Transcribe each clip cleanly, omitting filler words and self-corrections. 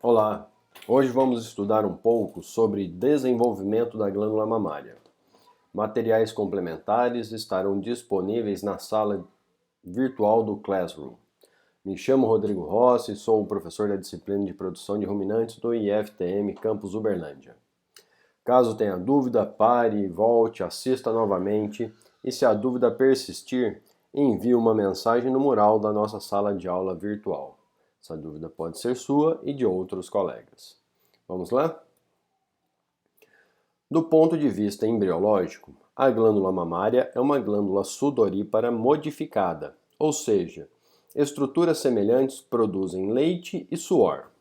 Olá! Hoje vamos estudar um pouco sobre desenvolvimento da glândula mamária. Materiais complementares estarão disponíveis na sala virtual do Classroom. Me chamo Rodrigo Rossi, sou o professor da disciplina de produção de ruminantes do IFTM Campus Uberlândia. Caso tenha dúvida, pare, volte, assista novamente e se a dúvida persistir, envie uma mensagem no mural da nossa sala de aula virtual. Essa dúvida pode ser sua e de outros colegas. Vamos lá? Do ponto de vista embriológico, a glândula mamária é uma glândula sudorípara modificada, ou seja, estruturas semelhantes produzem leite e suor.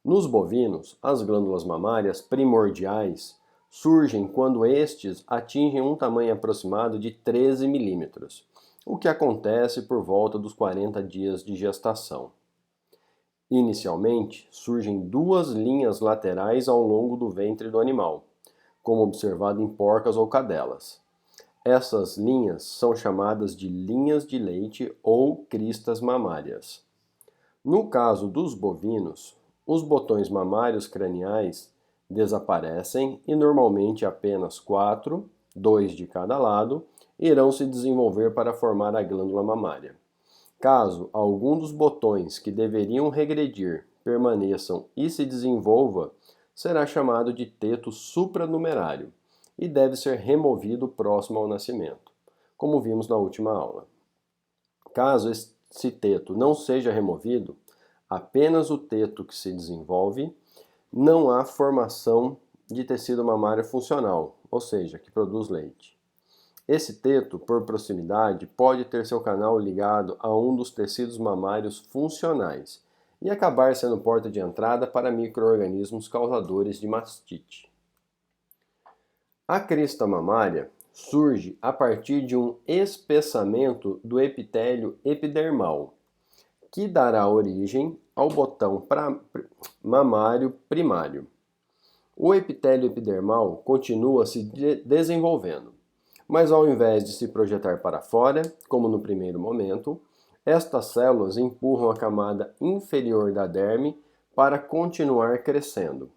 Nos bovinos, as glândulas mamárias primordiais surgem quando estes atingem um tamanho aproximado de 13 milímetros, o que acontece por volta dos 40 dias de gestação. Inicialmente, surgem duas linhas laterais ao longo do ventre do animal, como observado em porcas ou cadelas. Essas linhas são chamadas de linhas de leite ou cristas mamárias. No caso dos bovinos, os botões mamários craniais desaparecem e normalmente apenas 4, 2 de cada lado, irão se desenvolver para formar a glândula mamária. Caso algum dos botões que deveriam regredir permaneçam e se desenvolva, será chamado de teto supranumerário e deve ser removido próximo ao nascimento, como vimos na última aula. Caso esse teto não seja removido, apenas o teto que se desenvolve, não há formação de tecido mamário funcional, ou seja, que produz leite. Esse teto, por proximidade, pode ter seu canal ligado a um dos tecidos mamários funcionais e acabar sendo porta de entrada para micro-organismos causadores de mastite. A crista mamária surge a partir de um espessamento do epitélio epidermal, que dará origem ao botão mamário primário. O epitélio epidermal continua se desenvolvendo, mas ao invés de se projetar para fora, como no primeiro momento, estas células empurram a camada inferior da derme para continuar crescendo.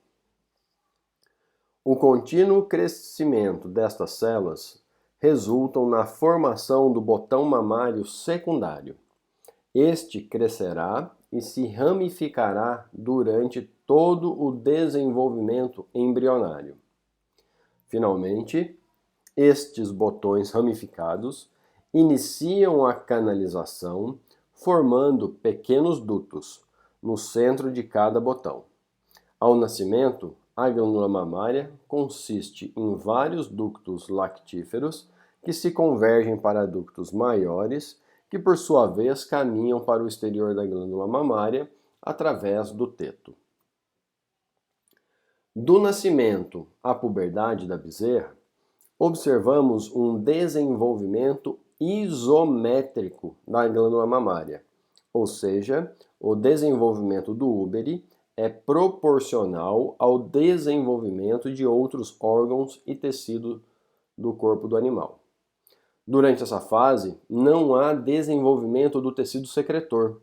O contínuo crescimento destas células resulta na formação do botão mamário secundário. Este crescerá e se ramificará durante todo o desenvolvimento embrionário. Finalmente, estes botões ramificados iniciam a canalização, formando pequenos dutos no centro de cada botão. Ao nascimento, a glândula mamária consiste em vários ductos lactíferos que se convergem para ductos maiores, que por sua vez caminham para o exterior da glândula mamária através do teto. Do nascimento à puberdade da bezerra, observamos um desenvolvimento isométrico da glândula mamária, ou seja, o desenvolvimento do úbere é proporcional ao desenvolvimento de outros órgãos e tecido do corpo do animal. Durante essa fase, não há desenvolvimento do tecido secretor.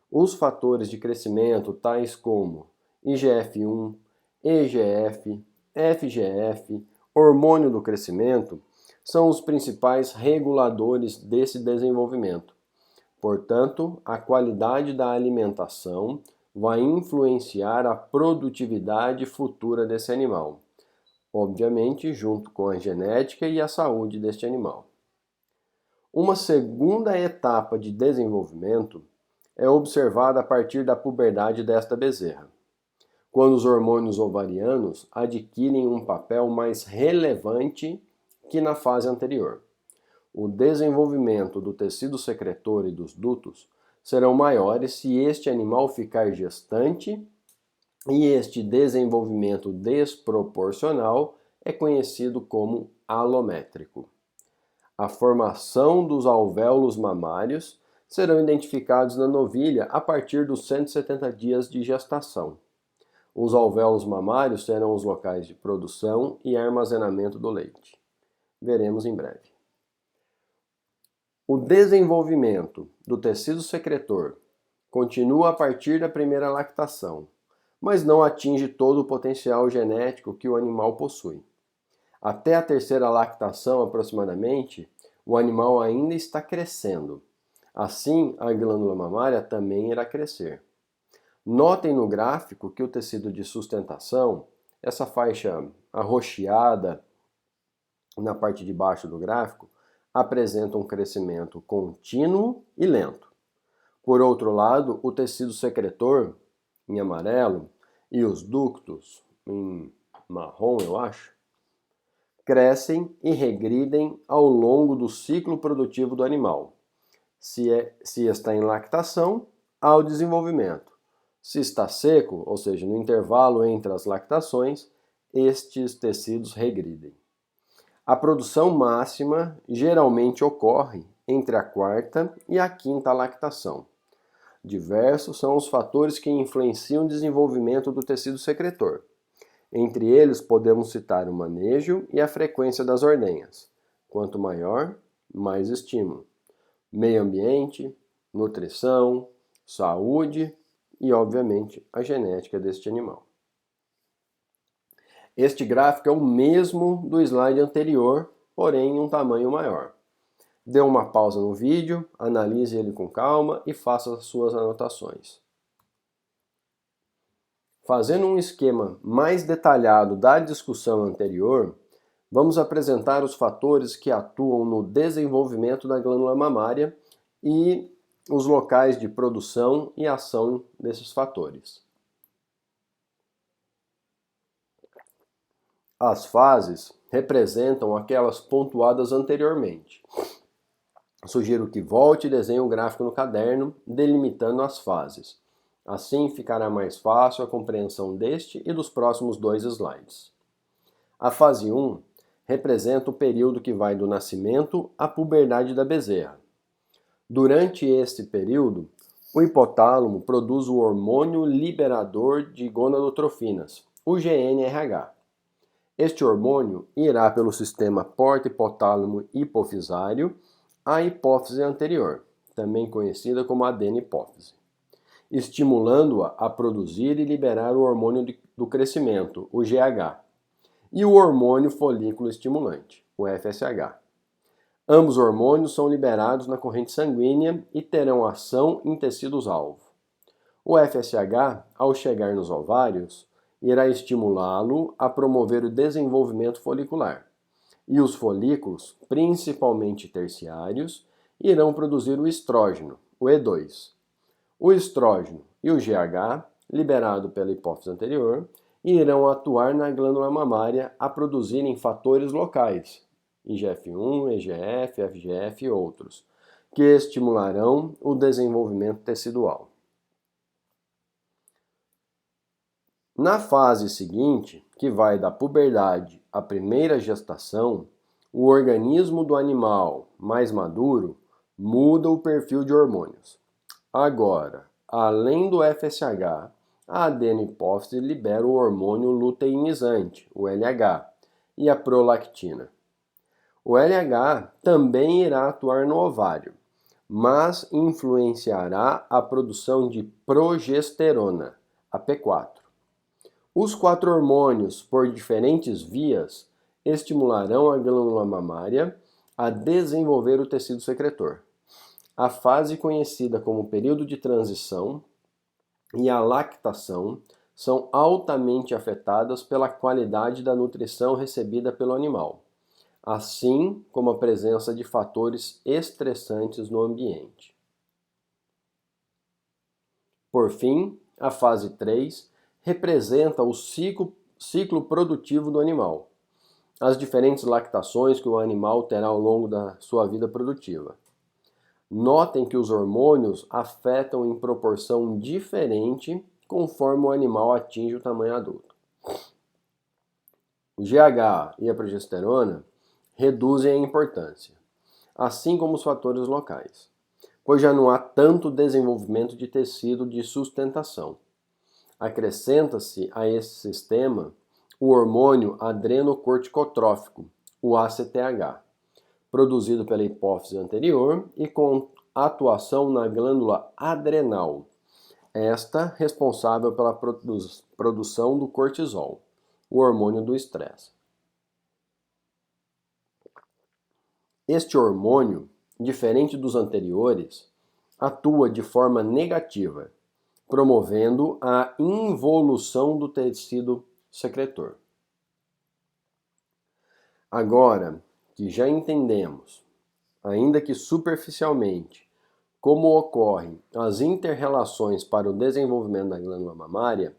Os fatores de crescimento, tais como IGF-1, EGF, FGF, hormônio do crescimento, são os principais reguladores desse desenvolvimento. Portanto, a qualidade da alimentação vai influenciar a produtividade futura desse animal, obviamente junto com a genética e a saúde deste animal. Uma segunda etapa de desenvolvimento é observada a partir da puberdade desta bezerra, quando os hormônios ovarianos adquirem um papel mais relevante que na fase anterior. O desenvolvimento do tecido secretor e dos dutos serão maiores se este animal ficar gestante, e este desenvolvimento desproporcional é conhecido como alométrico. A formação dos alvéolos mamários serão identificados na novilha a partir dos 170 dias de gestação. Os alvéolos mamários serão os locais de produção e armazenamento do leite. Veremos em breve. O desenvolvimento do tecido secretor continua a partir da primeira lactação, mas não atinge todo o potencial genético que o animal possui. Até a terceira lactação, aproximadamente, o animal ainda está crescendo. Assim, a glândula mamária também irá crescer. Notem no gráfico que o tecido de sustentação, essa faixa arroxeada na parte de baixo do gráfico, apresenta um crescimento contínuo e lento. Por outro lado, o tecido secretor, em amarelo, e os ductos, em marrom, eu acho, crescem e regridem ao longo do ciclo produtivo do animal. Se está em lactação, há o desenvolvimento. Se está seco, ou seja, no intervalo entre as lactações, estes tecidos regridem. A produção máxima geralmente ocorre entre a quarta e a quinta lactação. Diversos são os fatores que influenciam o desenvolvimento do tecido secretor. Entre eles, podemos citar o manejo e a frequência das ordenhas. Quanto maior, mais estímulo. Meio ambiente, nutrição, saúde e, obviamente, a genética deste animal. Este gráfico é o mesmo do slide anterior, porém em um tamanho maior. Dê uma pausa no vídeo, analise ele com calma e faça as suas anotações. Fazendo um esquema mais detalhado da discussão anterior, vamos apresentar os fatores que atuam no desenvolvimento da glândula mamária e os locais de produção e ação desses fatores. As fases representam aquelas pontuadas anteriormente. Sugiro que volte e desenhe um gráfico no caderno, delimitando as fases. Assim ficará mais fácil a compreensão deste e dos próximos dois slides. A fase 1 representa o período que vai do nascimento à puberdade da bezerra. Durante este período, o hipotálamo produz o hormônio liberador de gonadotrofinas, o GnRH. Este hormônio irá pelo sistema porta-hipotálamo hipofisário à hipófise anterior, também conhecida como adeno-hipófise, estimulando-a a produzir e liberar o hormônio do crescimento, o GH, e o hormônio folículo estimulante, o FSH. Ambos hormônios são liberados na corrente sanguínea e terão ação em tecidos-alvo. O FSH, ao chegar nos ovários, irá estimulá-lo a promover o desenvolvimento folicular. E os folículos, principalmente terciários, irão produzir o estrógeno, o E2. O estrógeno e o GH, liberado pela hipófise anterior, irão atuar na glândula mamária a produzirem fatores locais, IGF-1, EGF, FGF e outros, que estimularão o desenvolvimento tecidual. Na fase seguinte, que vai da puberdade à primeira gestação, o organismo do animal mais maduro muda o perfil de hormônios. Agora, além do FSH, a adeno-hipófise libera o hormônio luteinizante, o LH, e a prolactina. O LH também irá atuar no ovário, mas influenciará a produção de progesterona, a P4. Os 4 hormônios, por diferentes vias, estimularão a glândula mamária a desenvolver o tecido secretor. A fase conhecida como período de transição e a lactação são altamente afetadas pela qualidade da nutrição recebida pelo animal, assim como a presença de fatores estressantes no ambiente. Por fim, a fase 3 representa o ciclo produtivo do animal, as diferentes lactações que o animal terá ao longo da sua vida produtiva. Notem que os hormônios afetam em proporção diferente conforme o animal atinge o tamanho adulto. O GH e a progesterona reduzem a importância, assim como os fatores locais, pois já não há tanto desenvolvimento de tecido de sustentação. Acrescenta-se a esse sistema o hormônio adrenocorticotrófico, o ACTH, produzido pela hipófise anterior e com atuação na glândula adrenal, esta responsável pela produção do cortisol, o hormônio do estresse. Este hormônio, diferente dos anteriores, atua de forma negativa, promovendo a involução do tecido secretor. Agora que já entendemos, ainda que superficialmente, como ocorrem as inter-relações para o desenvolvimento da glândula mamária,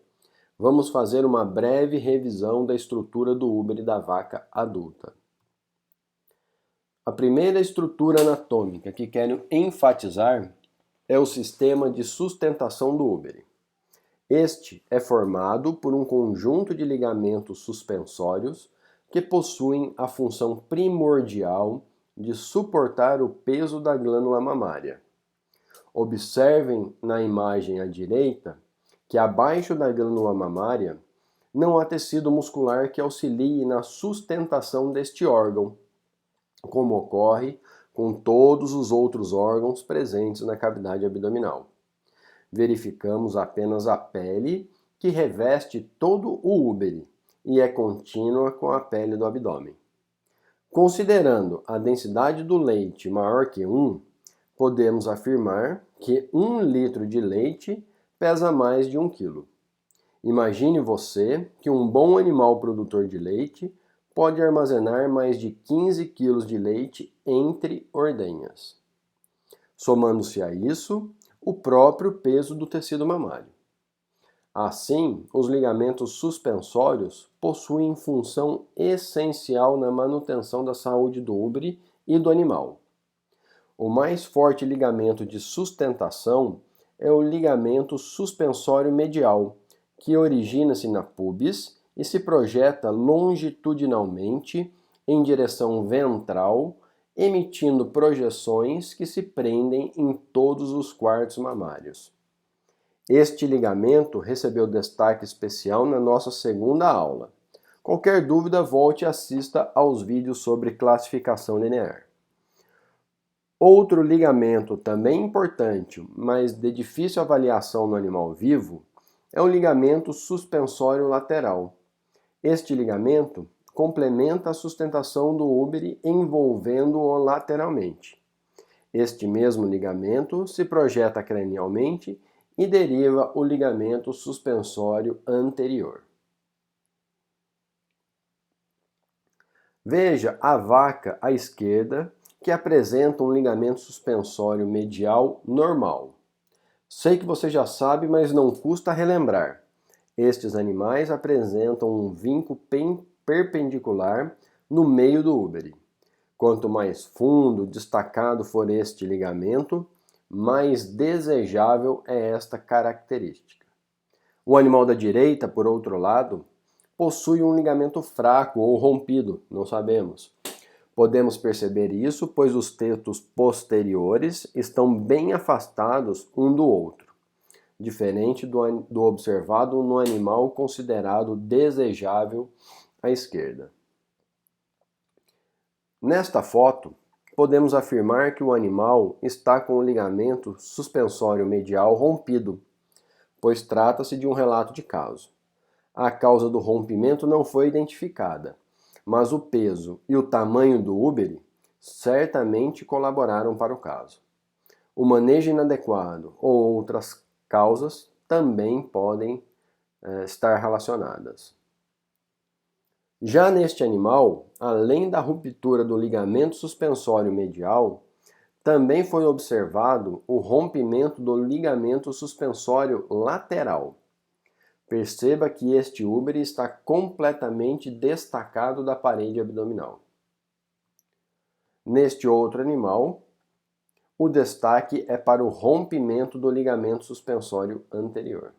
vamos fazer uma breve revisão da estrutura do úbere da vaca adulta. A primeira estrutura anatômica que quero enfatizar é o sistema de sustentação do úbere. Este é formado por um conjunto de ligamentos suspensórios que possuem a função primordial de suportar o peso da glândula mamária. Observem na imagem à direita que abaixo da glândula mamária não há tecido muscular que auxilie na sustentação deste órgão, como ocorre com todos os outros órgãos presentes na cavidade abdominal. Verificamos apenas a pele que reveste todo o úbere e é contínua com a pele do abdômen. Considerando a densidade do leite maior que 1, podemos afirmar que 1 litro de leite pesa mais de 1 quilo. Imagine você que um bom animal produtor de leite pode armazenar mais de 15 quilos de leite entre ordenhas. Somando-se a isso, o próprio peso do tecido mamário. Assim, os ligamentos suspensórios possuem função essencial na manutenção da saúde do úbere e do animal. O mais forte ligamento de sustentação é o ligamento suspensório medial, que origina-se na pubis e se projeta longitudinalmente em direção ventral, emitindo projeções que se prendem em todos os quartos mamários. Este ligamento recebeu destaque especial na nossa segunda aula. Qualquer dúvida, volte e assista aos vídeos sobre classificação linear. Outro ligamento também importante, mas de difícil avaliação no animal vivo, é o ligamento suspensório lateral. Este ligamento complementa a sustentação do úbere envolvendo-o lateralmente. Este mesmo ligamento se projeta cranialmente e deriva o ligamento suspensório anterior. Veja a vaca à esquerda, que apresenta um ligamento suspensório medial normal. Sei que você já sabe, mas não custa relembrar. Estes animais apresentam um vinco perpendicular no meio do úbere. Quanto mais fundo, destacado for este ligamento, mais desejável é esta característica. O animal da direita, por outro lado, possui um ligamento fraco ou rompido, não sabemos. Podemos perceber isso, pois os tetos posteriores estão bem afastados um do outro, diferente do observado no animal considerado desejável à esquerda. Nesta foto, podemos afirmar que o animal está com o ligamento suspensório medial rompido, pois trata-se de um relato de caso. A causa do rompimento não foi identificada, mas o peso e o tamanho do úbere certamente colaboraram para o caso. O manejo inadequado ou outras causas também podem estar relacionadas. Já neste animal, além da ruptura do ligamento suspensório medial, também foi observado o rompimento do ligamento suspensório lateral. Perceba que este úbere está completamente destacado da parede abdominal. Neste outro animal, o destaque é para o rompimento do ligamento suspensório anterior.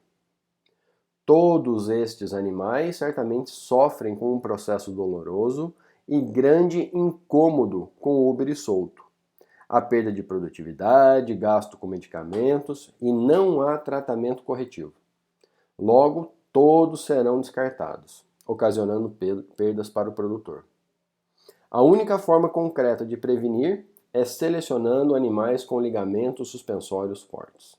Todos estes animais certamente sofrem com um processo doloroso e grande incômodo com o úbere solto. Há perda de produtividade, gasto com medicamentos e não há tratamento corretivo. Logo, todos serão descartados, ocasionando perdas para o produtor. A única forma concreta de prevenir é selecionando animais com ligamentos suspensórios fortes.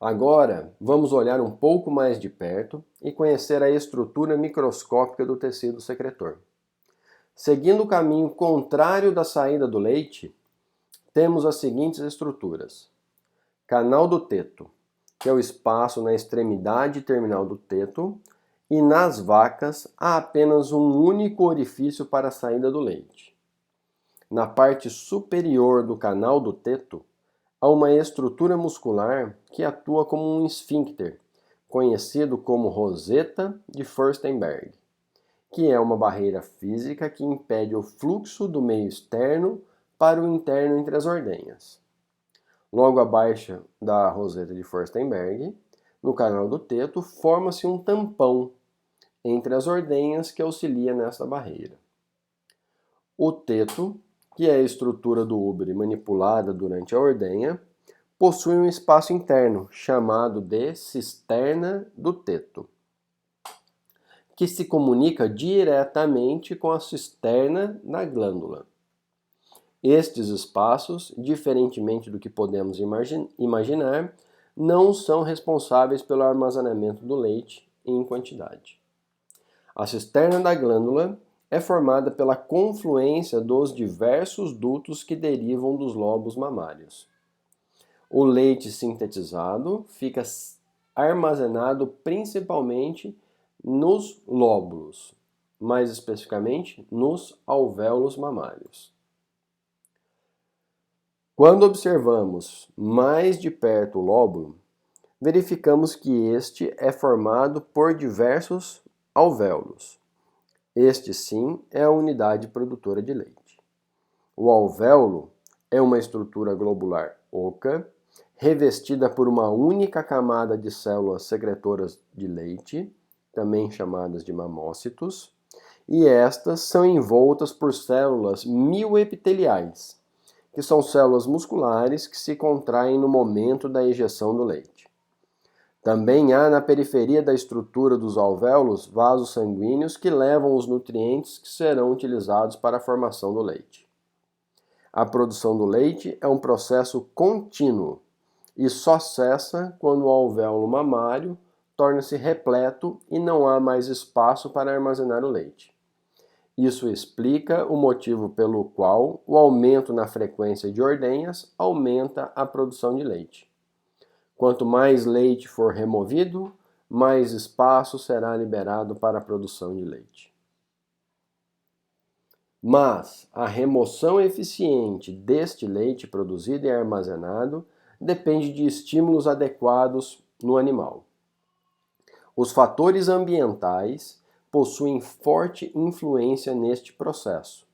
Agora, vamos olhar um pouco mais de perto e conhecer a estrutura microscópica do tecido secretor. Seguindo o caminho contrário da saída do leite, temos as seguintes estruturas. Canal do teto, que é o espaço na extremidade terminal do teto, e nas vacas há apenas um único orifício para a saída do leite. Na parte superior do canal do teto, há uma estrutura muscular que atua como um esfíncter, conhecido como roseta de Furstenberg, que é uma barreira física que impede o fluxo do meio externo para o interno entre as ordenhas. Logo abaixo da roseta de Furstenberg, no canal do teto, forma-se um tampão entre as ordenhas que auxilia nesta barreira. O teto, que é a estrutura do úbere manipulada durante a ordenha, possui um espaço interno, chamado de cisterna do teto, que se comunica diretamente com a cisterna da glândula. Estes espaços, diferentemente do que podemos imaginar, não são responsáveis pelo armazenamento do leite em quantidade. A cisterna da glândula é formada pela confluência dos diversos dutos que derivam dos lobos mamários. O leite sintetizado fica armazenado principalmente nos lóbulos, mais especificamente nos alvéolos mamários. Quando observamos mais de perto o lóbulo, verificamos que este é formado por diversos alvéolos. Este sim é a unidade produtora de leite. O alvéolo é uma estrutura globular oca, revestida por uma única camada de células secretoras de leite, também chamadas de mamócitos, e estas são envoltas por células mioepiteliais, que são células musculares que se contraem no momento da ejeção do leite. Também há na periferia da estrutura dos alvéolos vasos sanguíneos que levam os nutrientes que serão utilizados para a formação do leite. A produção do leite é um processo contínuo e só cessa quando o alvéolo mamário torna-se repleto e não há mais espaço para armazenar o leite. Isso explica o motivo pelo qual o aumento na frequência de ordenhas aumenta a produção de leite. Quanto mais leite for removido, mais espaço será liberado para a produção de leite. Mas a remoção eficiente deste leite produzido e armazenado depende de estímulos adequados no animal. Os fatores ambientais possuem forte influência neste processo.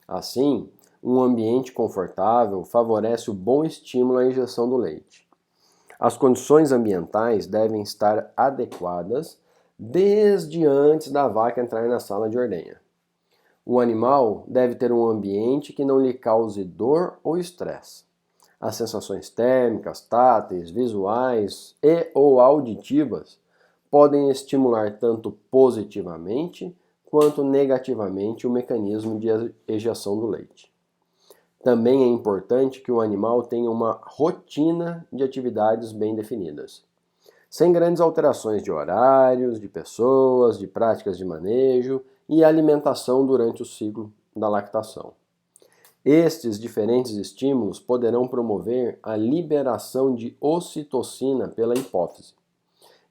Assim, um ambiente confortável favorece o bom estímulo à injeção do leite. As condições ambientais devem estar adequadas desde antes da vaca entrar na sala de ordenha. O animal deve ter um ambiente que não lhe cause dor ou estresse. As sensações térmicas, táteis, visuais e ou auditivas podem estimular tanto positivamente quanto negativamente o mecanismo de ejeção do leite. Também é importante que o animal tenha uma rotina de atividades bem definidas, sem grandes alterações de horários, de pessoas, de práticas de manejo e alimentação durante o ciclo da lactação. Estes diferentes estímulos poderão promover a liberação de ocitocina pela hipófise,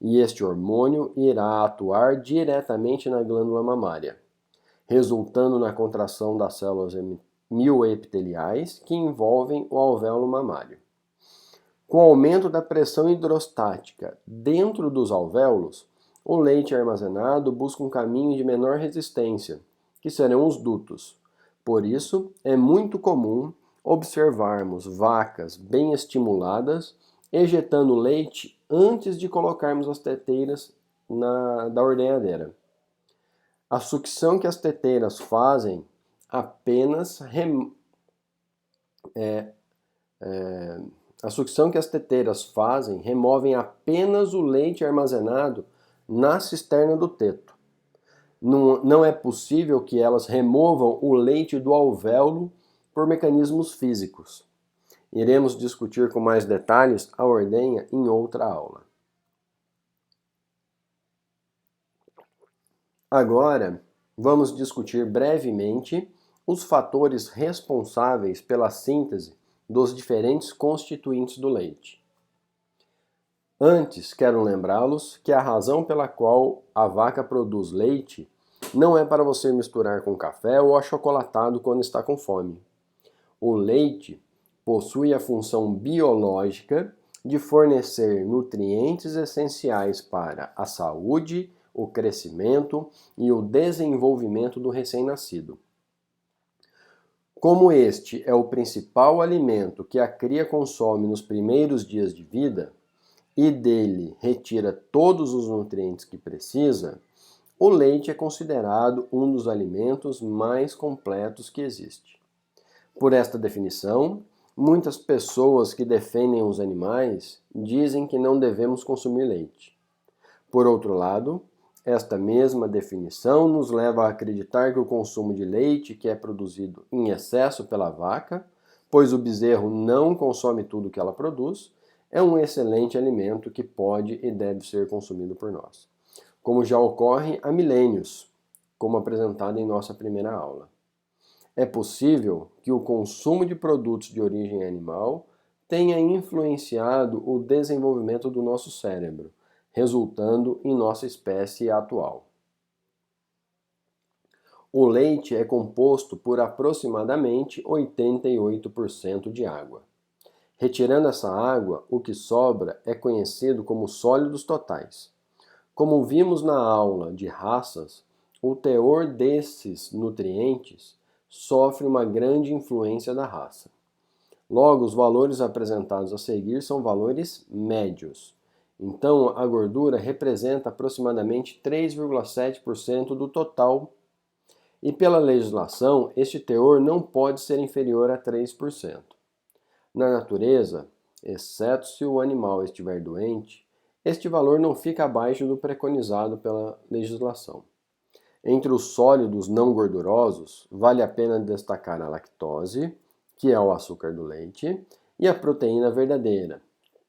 e este hormônio irá atuar diretamente na glândula mamária, resultando na contração das células mioepiteliais que envolvem o alvéolo mamário. Com o aumento da pressão hidrostática dentro dos alvéolos, o leite armazenado busca um caminho de menor resistência, que serão os dutos. Por isso, é muito comum observarmos vacas bem estimuladas ejetando leite antes de colocarmos as teteiras da ordenhadeira. A sucção que as teteiras fazem apenas removem apenas o leite armazenado na cisterna do teto. Não é possível que elas removam o leite do alvéolo por mecanismos físicos. Iremos discutir com mais detalhes a ordenha em outra aula. Agora, vamos discutir brevemente os fatores responsáveis pela síntese dos diferentes constituintes do leite. Antes, quero lembrá-los que a razão pela qual a vaca produz leite não é para você misturar com café ou achocolatado quando está com fome. O leite possui a função biológica de fornecer nutrientes essenciais para a saúde, o crescimento e o desenvolvimento do recém-nascido. Como este é o principal alimento que a cria consome nos primeiros dias de vida, e dele retira todos os nutrientes que precisa, o leite é considerado um dos alimentos mais completos que existe. Por esta definição, muitas pessoas que defendem os animais dizem que não devemos consumir leite. Por outro lado, esta mesma definição nos leva a acreditar que o consumo de leite, que é produzido em excesso pela vaca, pois o bezerro não consome tudo que ela produz, é um excelente alimento que pode e deve ser consumido por nós, como já ocorre há milênios, como apresentado em nossa primeira aula. É possível que o consumo de produtos de origem animal tenha influenciado o desenvolvimento do nosso cérebro, resultando em nossa espécie atual. O leite é composto por aproximadamente 88% de água. Retirando essa água, o que sobra é conhecido como sólidos totais. Como vimos na aula de raças, o teor desses nutrientes sofre uma grande influência da raça. Logo, os valores apresentados a seguir são valores médios. Então, a gordura representa aproximadamente 3,7% do total. E pela legislação, este teor não pode ser inferior a 3%. Na natureza, exceto se o animal estiver doente, este valor não fica abaixo do preconizado pela legislação. Entre os sólidos não gordurosos, vale a pena destacar a lactose, que é o açúcar do leite, e a proteína verdadeira,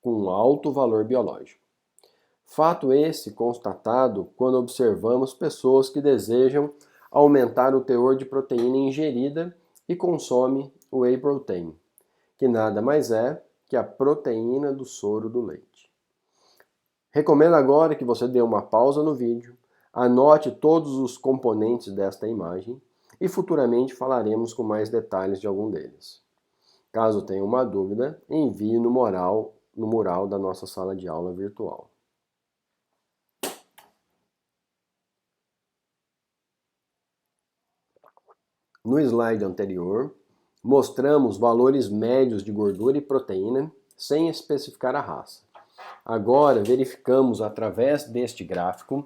com alto valor biológico. Fato esse constatado quando observamos pessoas que desejam aumentar o teor de proteína ingerida e consomem whey protein, que nada mais é que a proteína do soro do leite. Recomendo agora que você dê uma pausa no vídeo, anote todos os componentes desta imagem e futuramente falaremos com mais detalhes de algum deles. Caso tenha uma dúvida, envie no mural da nossa sala de aula virtual. No slide anterior, mostramos valores médios de gordura e proteína sem especificar a raça. Agora verificamos através deste gráfico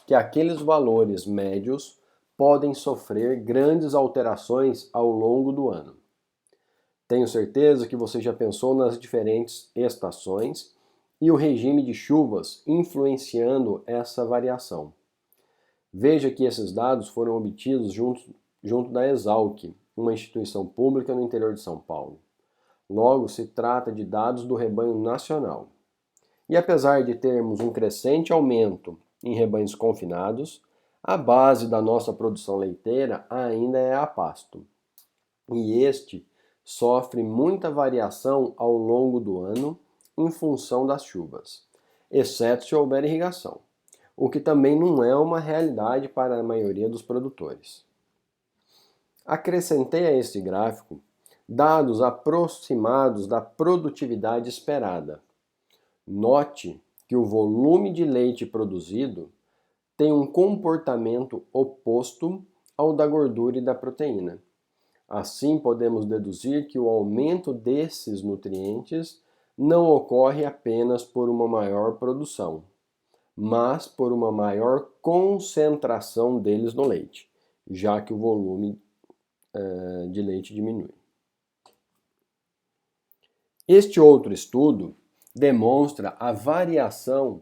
que aqueles valores médios podem sofrer grandes alterações ao longo do ano. Tenho certeza que você já pensou nas diferentes estações e o regime de chuvas influenciando essa variação. Veja que esses dados foram obtidos junto da Exalc, uma instituição pública no interior de São Paulo. Logo, se trata de dados do rebanho nacional. E apesar de termos um crescente aumento em rebanhos confinados, a base da nossa produção leiteira ainda é a pasto. E este sofre muita variação ao longo do ano em função das chuvas, exceto se houver irrigação, o que também não é uma realidade para a maioria dos produtores. Acrescentei a este gráfico dados aproximados da produtividade esperada. Note que o volume de leite produzido tem um comportamento oposto ao da gordura e da proteína. Assim, podemos deduzir que o aumento desses nutrientes não ocorre apenas por uma maior produção, mas por uma maior concentração deles no leite, já que o volume de leite diminui. Este outro estudo demonstra a variação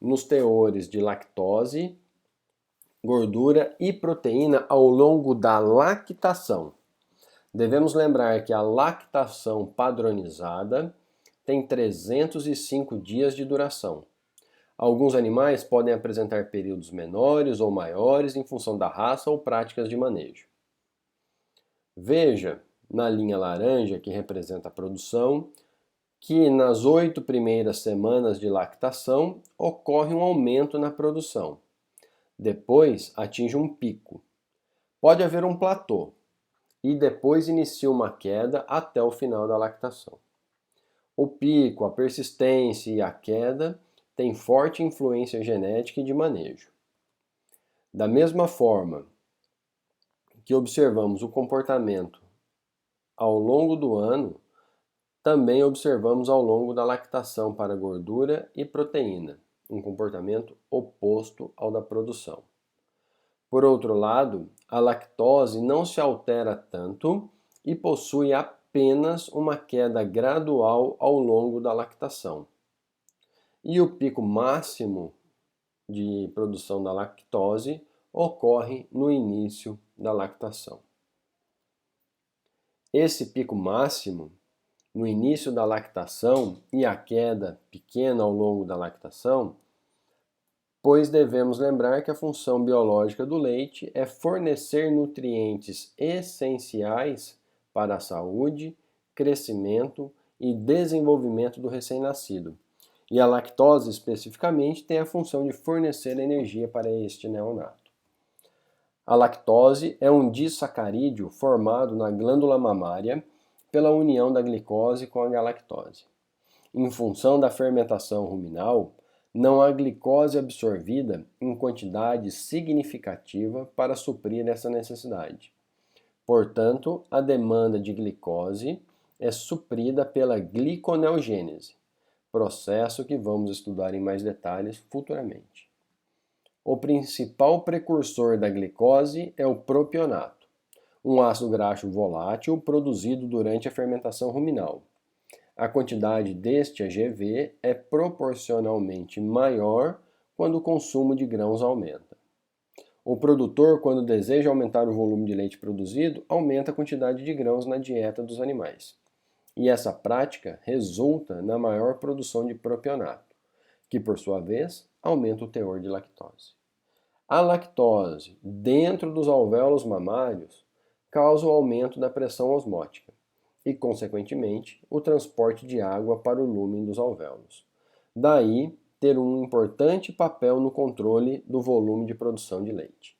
nos teores de lactose, gordura e proteína ao longo da lactação. Devemos lembrar que a lactação padronizada tem 305 dias de duração. Alguns animais podem apresentar períodos menores ou maiores em função da raça ou práticas de manejo. Veja, na linha laranja, que representa a produção, que nas 8 primeiras semanas de lactação ocorre um aumento na produção. Depois atinge um pico. Pode haver um platô e depois inicia uma queda até o final da lactação. O pico, a persistência e a queda têm forte influência genética e de manejo. Da mesma forma que observamos o comportamento ao longo do ano, também observamos ao longo da lactação para gordura e proteína, um comportamento oposto ao da produção. Por outro lado, a lactose não se altera tanto e possui apenas uma queda gradual ao longo da lactação. E o pico máximo de produção da lactose ocorre no início da lactação. Esse pico máximo, no início da lactação, e a queda pequena ao longo da lactação, pois devemos lembrar que a função biológica do leite é fornecer nutrientes essenciais para a saúde, crescimento e desenvolvimento do recém-nascido. E a lactose, especificamente, tem a função de fornecer energia para este neonato. A lactose é um disacarídeo formado na glândula mamária pela união da glicose com a galactose. Em função da fermentação ruminal, não há glicose absorvida em quantidade significativa para suprir essa necessidade. Portanto, a demanda de glicose é suprida pela gliconeogênese, processo que vamos estudar em mais detalhes futuramente. O principal precursor da glicose é o propionato, um ácido graxo volátil produzido durante a fermentação ruminal. A quantidade deste AGV é proporcionalmente maior quando o consumo de grãos aumenta. O produtor, quando deseja aumentar o volume de leite produzido, aumenta a quantidade de grãos na dieta dos animais. E essa prática resulta na maior produção de propionato, que por sua vez aumenta o teor de lactose. A lactose dentro dos alvéolos mamários causa o aumento da pressão osmótica e, consequentemente, o transporte de água para o lúmen dos alvéolos. Daí ter um importante papel no controle do volume de produção de leite.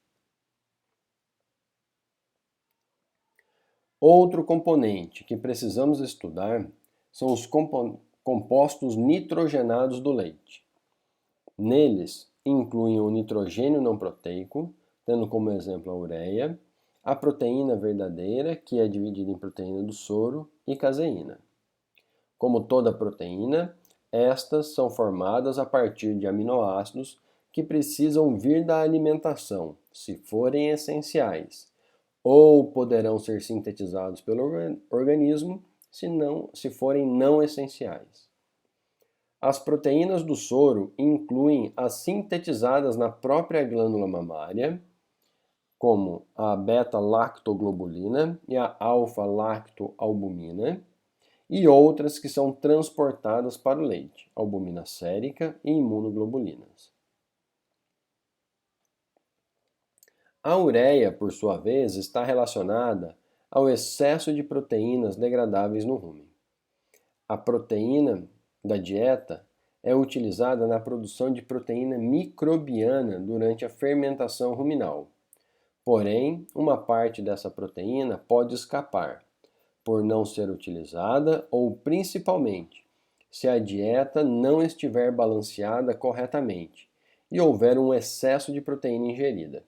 Outro componente que precisamos estudar são os compostos nitrogenados do leite. Neles incluem o nitrogênio não proteico, tendo como exemplo a ureia, a proteína verdadeira, que é dividida em proteína do soro, e caseína. Como toda proteína, estas são formadas a partir de aminoácidos que precisam vir da alimentação, se forem essenciais, ou poderão ser sintetizados pelo organismo, se forem não essenciais. As proteínas do soro incluem as sintetizadas na própria glândula mamária, como a beta-lactoglobulina e a alfa-lactoalbumina, e outras que são transportadas para o leite, albumina sérica e imunoglobulinas. A ureia, por sua vez, está relacionada ao excesso de proteínas degradáveis no rumen. A proteína da dieta é utilizada na produção de proteína microbiana durante a fermentação ruminal. Porém, uma parte dessa proteína pode escapar, por não ser utilizada ou, principalmente, se a dieta não estiver balanceada corretamente e houver um excesso de proteína ingerida,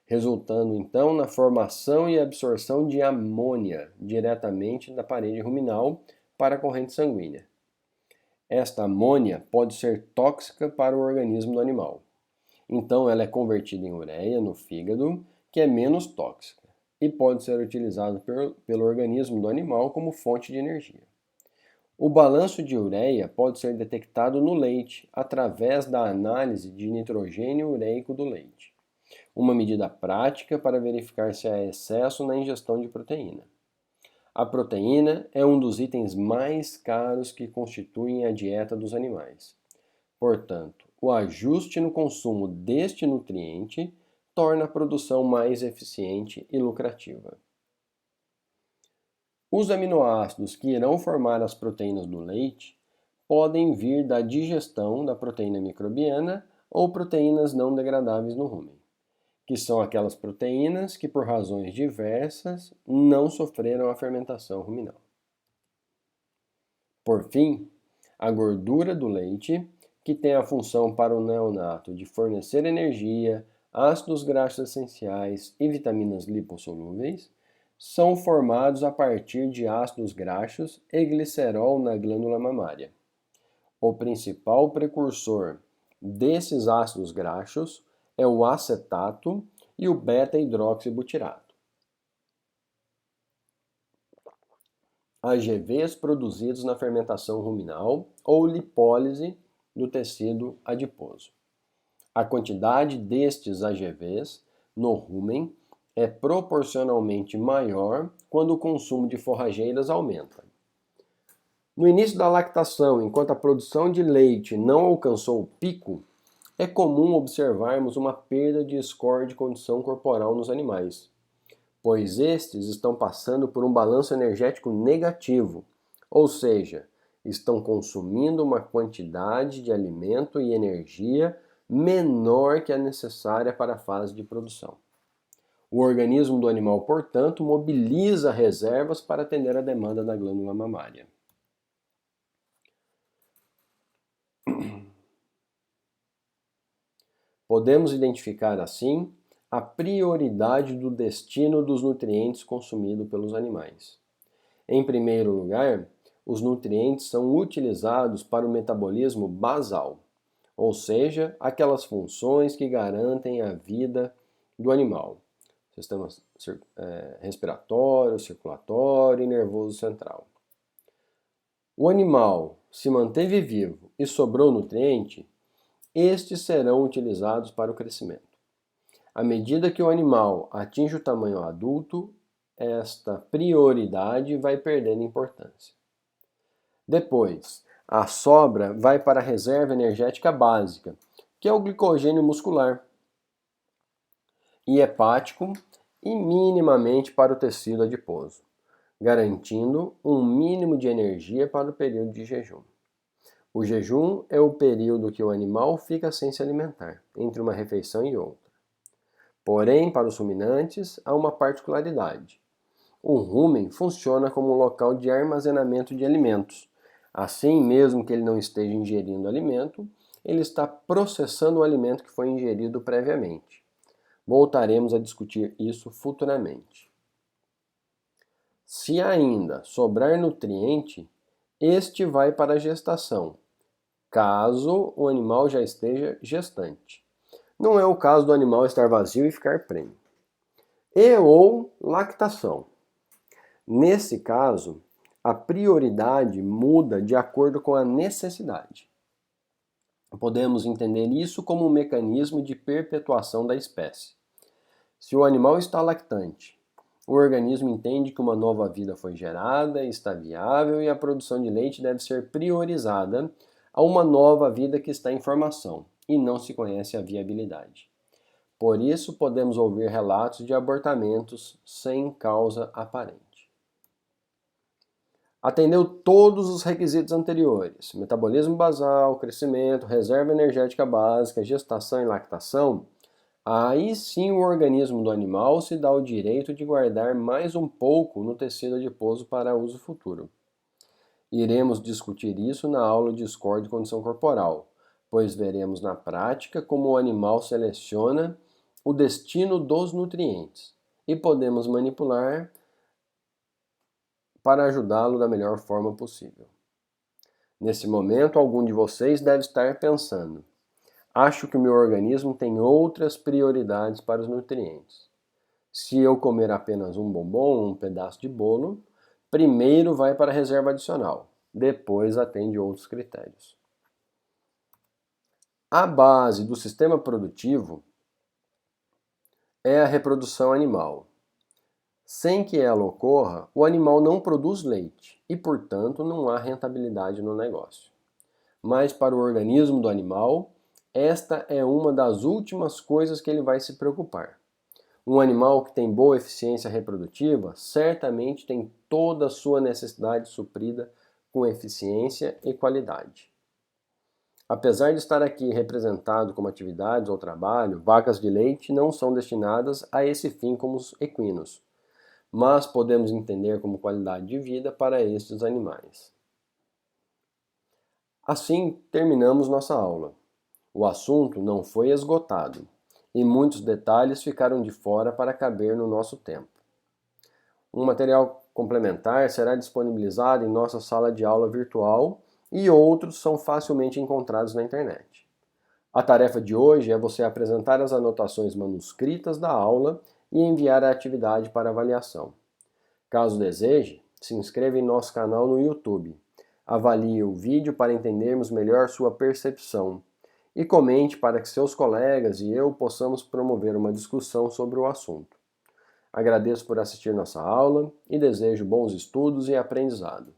resultando então na formação e absorção de amônia diretamente da parede ruminal para a corrente sanguínea. Esta amônia pode ser tóxica para o organismo do animal. Então ela é convertida em ureia no fígado, que é menos tóxica, e pode ser utilizado pelo organismo do animal como fonte de energia. O balanço de ureia pode ser detectado no leite através da análise de nitrogênio ureico do leite, uma medida prática para verificar se há excesso na ingestão de proteína. A proteína é um dos itens mais caros que constituem a dieta dos animais. Portanto, o ajuste no consumo deste nutriente torna a produção mais eficiente e lucrativa. Os aminoácidos que irão formar as proteínas do leite podem vir da digestão da proteína microbiana ou proteínas não degradáveis no rumen, que são aquelas proteínas que, por razões diversas, não sofreram a fermentação ruminal. Por fim, a gordura do leite, que tem a função para o neonato de fornecer energia, ácidos graxos essenciais e vitaminas lipossolúveis, são formados a partir de ácidos graxos e glicerol na glândula mamária. O principal precursor desses ácidos graxos é o acetato e o beta-hidroxibutirato. AGVs produzidos na fermentação ruminal ou lipólise do tecido adiposo. A quantidade destes AGVs no rumen é proporcionalmente maior quando o consumo de forrageiras aumenta. No início da lactação, enquanto a produção de leite não alcançou o pico, é comum observarmos uma perda de score de condição corporal nos animais, pois estes estão passando por um balanço energético negativo, ou seja, estão consumindo uma quantidade de alimento e energia menor que a necessária para a fase de produção. O organismo do animal, portanto, mobiliza reservas para atender a demanda da glândula mamária. Podemos identificar, assim, a prioridade do destino dos nutrientes consumidos pelos animais. Em primeiro lugar, os nutrientes são utilizados para o metabolismo basal, ou seja, aquelas funções que garantem a vida do animal, sistema respiratório, circulatório e nervoso central. O animal se manteve vivo e sobrou nutriente, estes serão utilizados para o crescimento. À medida que o animal atinge o tamanho adulto, esta prioridade vai perdendo importância. Depois, a sobra vai para a reserva energética básica, que é o glicogênio muscular e hepático e minimamente para o tecido adiposo, garantindo um mínimo de energia para o período de jejum. O jejum é o período que o animal fica sem se alimentar, entre uma refeição e outra. Porém, para os ruminantes, há uma particularidade. O rumen funciona como um local de armazenamento de alimentos. Assim, mesmo que ele não esteja ingerindo alimento, ele está processando o alimento que foi ingerido previamente. Voltaremos a discutir isso futuramente. Se ainda sobrar nutriente, este vai para a gestação, caso o animal já esteja gestante. Não é o caso do animal estar vazio e ficar prenhe. E ou lactação. Nesse caso, a prioridade muda de acordo com a necessidade. Podemos entender isso como um mecanismo de perpetuação da espécie. Se o animal está lactante, o organismo entende que uma nova vida foi gerada, está viável e a produção de leite deve ser priorizada a uma nova vida que está em formação e não se conhece a viabilidade. Por isso, podemos ouvir relatos de abortamentos sem causa aparente. Atendeu todos os requisitos anteriores, metabolismo basal, crescimento, reserva energética básica, gestação e lactação, aí sim o organismo do animal se dá o direito de guardar mais um pouco no tecido adiposo para uso futuro. Iremos discutir isso na aula de score de condição corporal, pois veremos na prática como o animal seleciona o destino dos nutrientes e podemos manipular para ajudá-lo da melhor forma possível. Nesse momento, algum de vocês deve estar pensando: acho que o meu organismo tem outras prioridades para os nutrientes. Se eu comer apenas um bombom ou um pedaço de bolo, primeiro vai para a reserva adicional, depois atende outros critérios. A base do sistema produtivo é a reprodução animal. Sem que ela ocorra, o animal não produz leite e, portanto, não há rentabilidade no negócio. Mas para o organismo do animal, esta é uma das últimas coisas que ele vai se preocupar. Um animal que tem boa eficiência reprodutiva certamente tem toda a sua necessidade suprida com eficiência e qualidade. Apesar de estar aqui representado como atividades ou trabalho, vacas de leite não são destinadas a esse fim como os equinos, mas podemos entender como qualidade de vida para estes animais. Assim, terminamos nossa aula. O assunto não foi esgotado e muitos detalhes ficaram de fora para caber no nosso tempo. Um material complementar será disponibilizado em nossa sala de aula virtual e outros são facilmente encontrados na internet. A tarefa de hoje é você apresentar as anotações manuscritas da aula e enviar a atividade para avaliação. Caso deseje, se inscreva em nosso canal no YouTube, avalie o vídeo para entendermos melhor sua percepção e comente para que seus colegas e eu possamos promover uma discussão sobre o assunto. Agradeço por assistir nossa aula e desejo bons estudos e aprendizado.